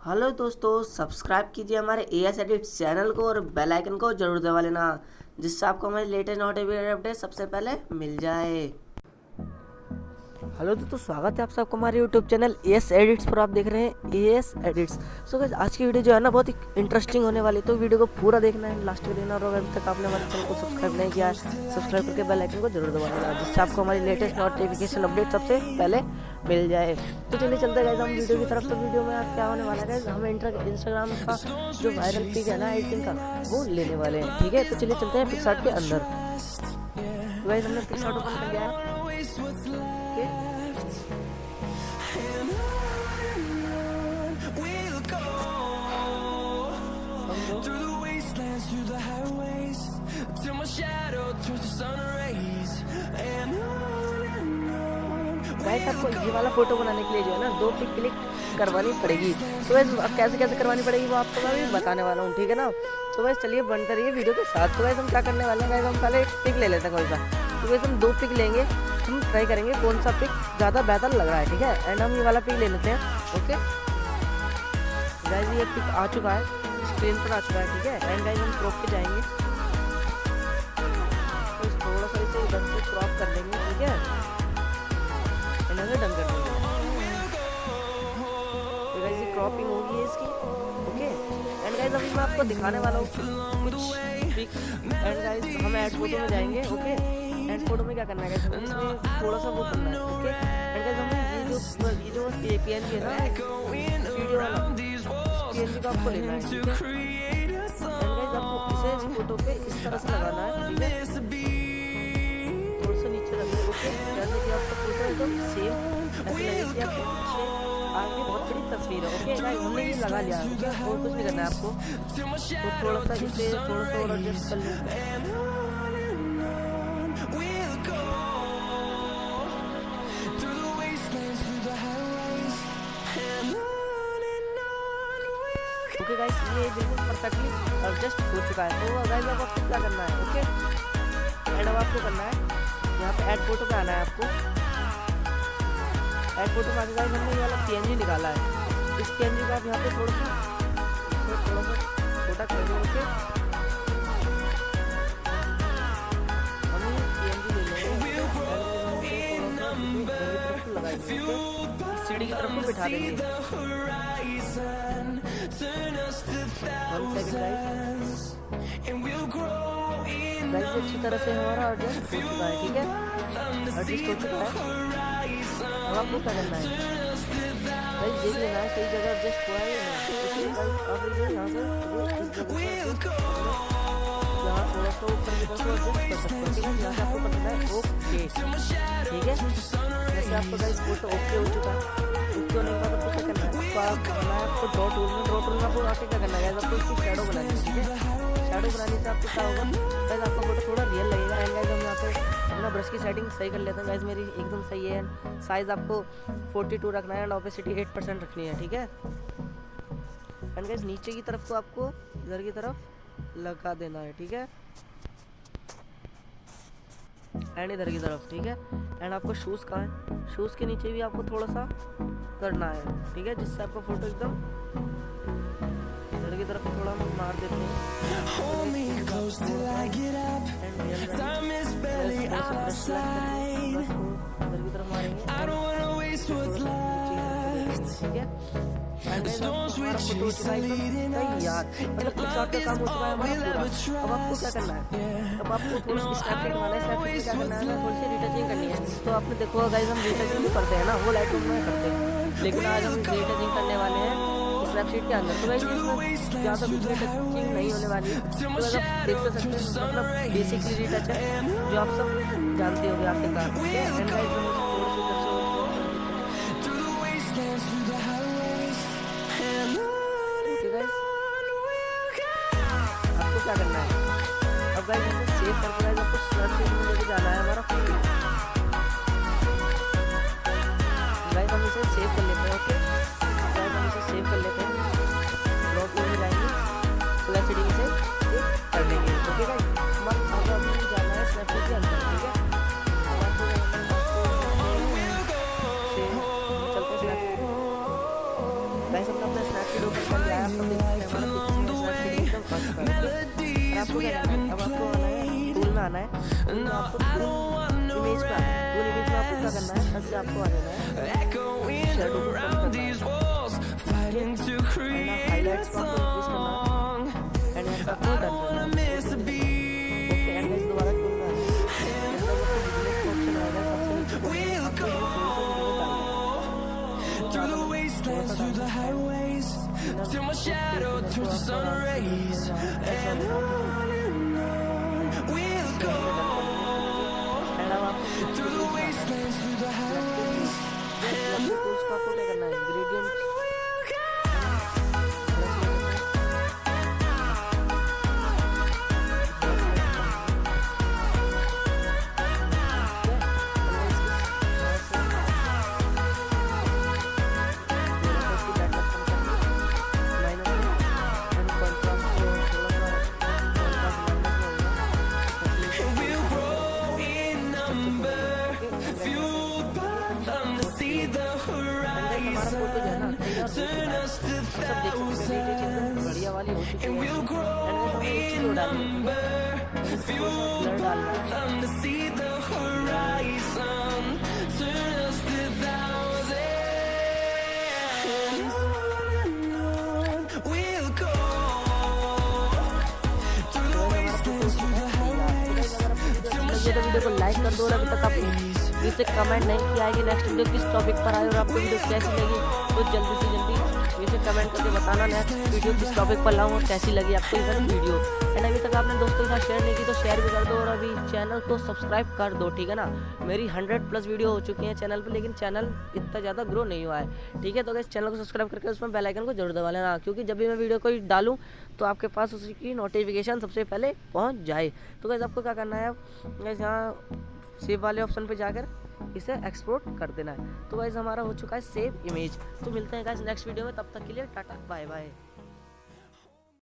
Hello दोस्तों, subscribe कीजिए हमारे एएस एडिट्स चैनल को और बेल आइकन को जरूर दबा लेना, जिससे आपको हमारे लेटेस्ट नोटिफिकेशन अपडेट सबसे पहले मिल जाए। हेलो दोस्तों, स्वागत है आप सबको हमारे यूट्यूब चैनल एएस एडिट्स पर। आप देख रहे हैं एएस एडिट्स। सो गाइस, आज की वीडियो जो है ना बहुत ही इंटरेस्टिंग होने वाली है, तो वीडियो को पूरा देखना है, लास्ट तक देखना। और अगर अभी तक आपने हमारे चैनल को सब्सक्राइब नहीं किया है, सब्सक्राइब करके बेल आइकन को जरूर दबा देना, जिससे आपको हमारी लेटेस्ट नोटिफिकेशन अपडेट सबसे पहले मिल जाए। तो चलिए चलते हैं हम वीडियो की तरफ। तो वीडियो में आप क्या होने वाला है, हमें इंस्टाग्राम का जो वायरल पिक है ना एडिटिंग का, वो लेने वाले हैं। ठीक है, तो चलिए चलते हैं पिक्सार्ट के अंदर। गाइस, हमने पिक्सार्ट ओपन कर लिया है। गाइस, आपको ये वाला फोटो बनाने के लिए जो है ना 2 पिक क्लिक करवानी पड़ेगी। तो गाइस, अब कैसे कैसे करवानी पड़ेगी वो आपको मैं भी बताने वाला हूँ। ठीक है ना, तो गाइस चलिए बनते रहिए वीडियो के साथ। तो गाइस, हम क्या करने वाले हैं, गाइस हम पहले एक पिक ले लेते हैं कोई सा। तो गाइस, हम 2 पिक लेंगे, हम ट्राई करेंगे कौन सा पिक ज़्यादा बेहतर लग रहा है। ठीक है, एंड हम ये वाला पिक ले लेते हैं। ओके गाइस, ये पिक आ चुका है, स्क्रीन पर आ चुका है। ठीक है, एंड गाइस हम क्रॉप पे जाएंगे, तो थोड़ा सा इसे इधर से क्रॉप कर लेंगे। ठीक है, इन्हें डन कर देंगे। तो गाइस, ये क्रॉपिंग होगी है इसकी। ओके, एंड गाइस अभी मैं आपको दिखाने वाला हूँ कुछ पिक। एंड गाइस हम ऐड फोटो में जाएंगे। ओके, ऐड फोटो में क्या करना है गाइस, हमें इसमें थोड़ा सा वो करना है। ओके, एंड गाइस हमें ये जो पीएनजी है ना वीडियो वाला, पीएनजी को आपको लेना है। ठीक है, एंड गाइस आपको इसे इस फोटो पे इस तरह से लगाना है। ठीक है, थोड़ा सा नीचे रखना है। ओके, जैसे कि आपका फोटो एकदम सेम ऐसे लगे कि आपके पीछे आगे बहुत बड़ी तस्वीर है। ओके गाइस, हमने ये लगा लिया है। और कुछ नहीं करना है आपको, तो थोड़ा सा इसे थोड़ा सा और एडजस्ट कर लेते हैं। ओके गाइस, ये बिल्कुल परफेक्टली एडजस्ट हो चुका है। तो गाइस अब आपको क्या करना है, ओके एंड अब आपको करना है यहाँ पे ऐड फोटो पे आना है आपको। ऐड फोटो में आके गाइस हमने ये वाला पीएनजी निकाला है। इस पीएनजी को आप यहाँ पे थोड़ा सा छोटा कर दो। ओके, हम पीएनजी ले लेंगे, सीढ़ी की तरफ को बिठा देंगे। 1 सेकंड गाइस, अच्छी तरह से हमारा एडजस्ट हो चुका है। ठीक है, एडजस्ट हो चुका है। अब आपको क्या करना है गाइस, देख लेना है सही जगह एडजस्ट हुआ है या नहीं। अब इसे यहाँ से इस जगह यहाँ थोड़ा सा ऊपर की तरफ एडजस्ट कर सकते हैं। ठीक है, यहाँ से आपको करना है ओके। ठीक है, जैसे आपको गाइस फोटो ओके हो चुका है। ओके होने के बाद आपको क्या करना है, आपको ड्रॉ टूल में आपको आके क्या करना है, आपको इसकी शैडो बनानी है। ठीक है, शैडो बनाने से आपको क्या होगा गाइस, आपका फोटो थोड़ा रियल लगेगा। एंड गाइस हम यहाँ पे अपना ब्रश की सेटिंग सही कर लेते हैं। गाइस मेरी एकदम सही है, साइज आपको 42 रखना है एंड ऑपेसिटी 8% रखनी है। ठीक है, एंड गाइस नीचे की तरफ को आपको इधर की तरफ लगा देना है। ठीक है, एंड इधर की तरफ। ठीक है, एंड आपको शूज़ कहाँ है, शूज़ के नीचे भी आपको थोड़ा सा करना है। ठीक है, जिससे आपका फोटो एकदम इधर की तरफ थोड़ा मार देते हैं। इधर की तरफ मारेंगे। ठीक है, हमारा फोटो हो चुका है एकदम यार, मतलब पिक्सार्ट का काम हो चुका है हमारा पूरा। अब आपको क्या करना है, अब आपको थोड़ा सा स्नैपसीड वाला है, स्नैपसीड क्या करना है ना, थोड़ी सी रिटचिंग करनी है। तो आपने देखो गाइस, हम रिटचिंग भी करते हैं ना, वो लाइटरूम में करते हैं, लेकिन आज हम रिटचिंग करने वाले हैं स्नैपसीड के अंदर। तो गाइस इसमें ज़्यादा कुछ रिटचिंग नहीं होने वाली है। तो अगर आप देख सकते हैं, मतलब बेसिकली रिटच है जो आप सब जानते होंगे आखिरकार। ठीक है, एंड गाइस आपको क्या करना है, अब गाइस इसे सेव करके गाइस आपको स्नैपसीड में लेके जाना है हमारा फोटो। गाइस हम इसे सेव कर लेते हैं। ओके गाइस, हम इसे सेव कर लेते हैं, ड्रॉ टूल में जाएंगे, फुल एचडी से कर लेंगे। ओके गाइस, अब हमें जाना है स्नैपसीड के अंदर। ठीक है, चलते हैं स्नैपसीड। गाइस हमने अपना स्नैपसीड कर लिया है। आप देख सकते हैं हमारा पिक्चर एकदम फर्स्ट पर। आपको क्या करना है, अब आपको आना है टूल में आना है, टूल में आपको इमेज पे आना है, टूल इमेज में आपको क्या करना है, ऐसे आपको आ जाना है शैडो को कम करना है, हाईलाइट्स को आपको इंक्रीज करना है एंड यहाँ से आपको डन करना है। ओके एंड गाइस दोबारा टूल में आना है, ऑप्शन आएगा सबसे नीचे आपको till my shadow turns to sun rays, and on we'll go through the wastelands, through the highways, and उसका आपको क्या करना है, ग्रेडियंट बढ़िया वाली हो चुकी है एंड वीडियो को लाइक कर दो और अभी तक आप नीचे कमेंट नहीं किया है कि नेक्स्ट वीडियो किस टॉपिक पर आए और आपको वीडियो कैसी लगी, तो जल्दी से जल्दी नीचे कमेंट करके बताना नेक्स्ट वीडियो किस टॉपिक पर लाऊं और कैसी लगी आपको ये वीडियो। एंड अभी तक आपने दोस्तों के साथ शेयर नहीं की तो शेयर भी कर दो और अभी चैनल को सब्सक्राइब कर दो, ठीक है ना। मेरी 100+ वीडियो हो चुकी हैं चैनल पर, लेकिन चैनल इतना ज़्यादा ग्रो नहीं हुआ है, ठीक है। तो गाइस चैनल को सब्सक्राइब करके उसमें बेल आइकन को जरूर दबा लेना, क्योंकि जब भी मैं वीडियो कोई डालूँ तो आपके पास उसकी नोटिफिकेशन सबसे पहले पहुँच जाए। तो गाइस आपको क्या करना है, अब गाइस यहाँ सेव वाले ऑप्शन पे जाकर इसे एक्सपोर्ट कर देना है। तो गाइस हमारा हो चुका है सेव इमेज। तो मिलते हैं गाइस नेक्स्ट वीडियो में, तब तक के लिए टाटा बाय बाय।